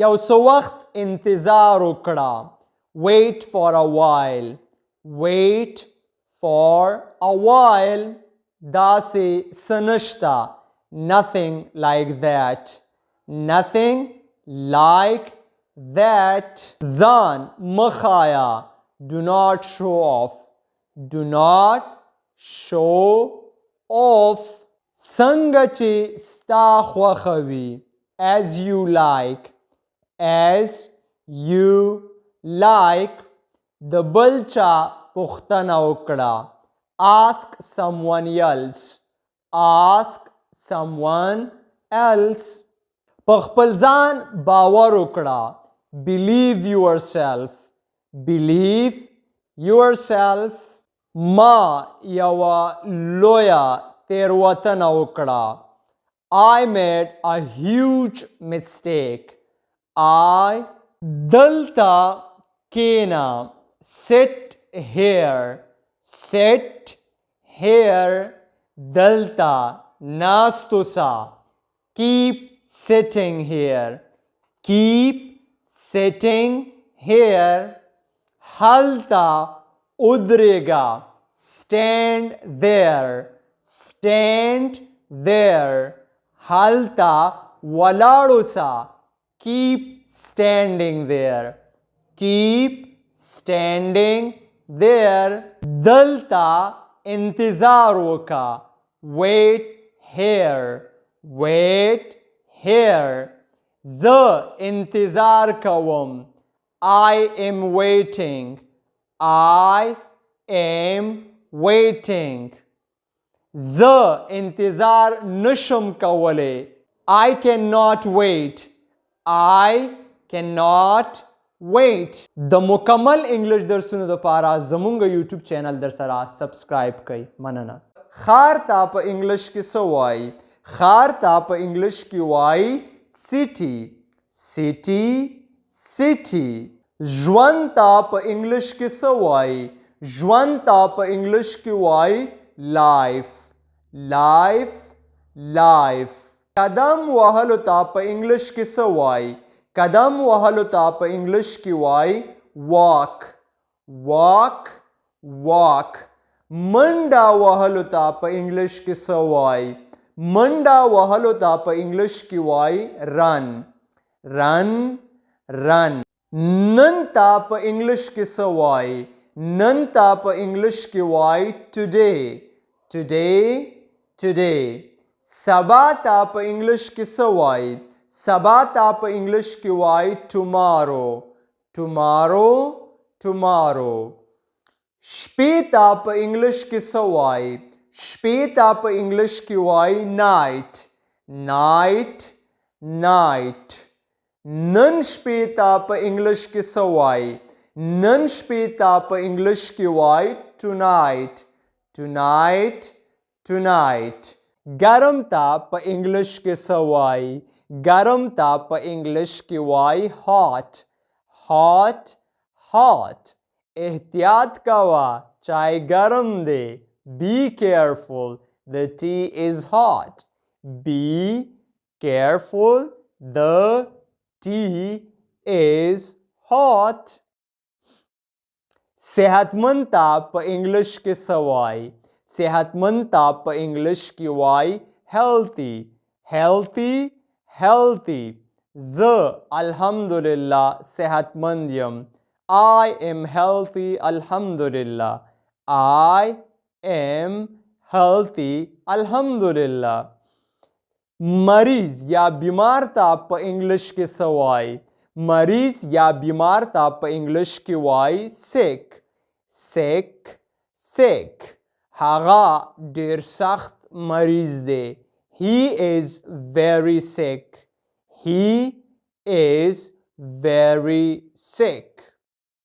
یو څه وخت انتظار وکړه. wait for a while. wait for a while. داسې څه نشته. nothing like that. nothing like that. ځان مه ښایه. do not show off. do not show off. څنګه چې ستا خوښه وي. as you like. as you like. د بل چا پوښتنه وکړه. ask someone else. ask someone else. په خپل ځان باور وکړه. believe yourself. believe yourself. ما یوه لویه تیروتنه وکړه. I made a huge mistake. I دلته کینا. sit here. sit here. دلته ناستو سا. keep sitting here. keep sitting here. هلته ودرېږه. stand there. stand there. هلته ولاړ اوسه. keep standing there. keep standing there. دلته انتظار وکړه. wait here. wait here. زه انتظار کوم. I am waiting. I am waiting. زه انتظار نشم کولی. I cannot wait. I cannot wait. د مکمل انګلش درسونو لپاره زمونږ یوټیوب چینل در سره سبسکرایب کړئ. مننه. ښار ته په انګلش کې څه وایي؟ ښار ته په انګلش کې وایي city. city. city. ژوند ته په انګلش کې څه وایي؟ ژوند ته په انګلش کې وایي life. life. life. قدم وهلو ته په انګلش کې څه وایي؟ قدم وهلو ته په انګلش کې وایي walk. walk. walk. منډه وهلو ته په انګلش کې څه وایي؟ منډه وهلو ته په انګلش کې وایي run. run. run. نن ته په انګلش کې څه وایي؟ نن ته په انګلش کې وایي today. today. today. سبا ته په انګلش کې څه وایي؟ سبا ته په انګلش کې وایي tomorrow. tomorrow. tomorrow. شپې ته په انګلش کې څه وایي؟ شپې ته په انګلش کې وایي night. night. night. نن شپې ته په انګلش کې څه وایي؟ نن شپې ته په انګلش کې وایي tonight. tonight. tonight. ګرم ته په انګلش کې څه وایي؟ ګرم ته په انګلش کې وایي hot. hot. hot. احتیاط کوه. چای ګرم دی. be careful. The tea is hot. be careful. The tea is hot. صحتمند ته په انګلش کې څه وایي؟ صحتمند ته په انګلش کې وایي healthy. healthy. healthy. زه الحمدلله صحتمند یم. I am healthy. الحمدلله. I am healthy. الحمدلله. مریض یا بیمار ته په انګلش کې څه وایي؟ مریض یا بیمار ته په انګلش کې وایي sick. sick. sick. هغه ډیر سخت مریض دی. He is very sick. He is very sick.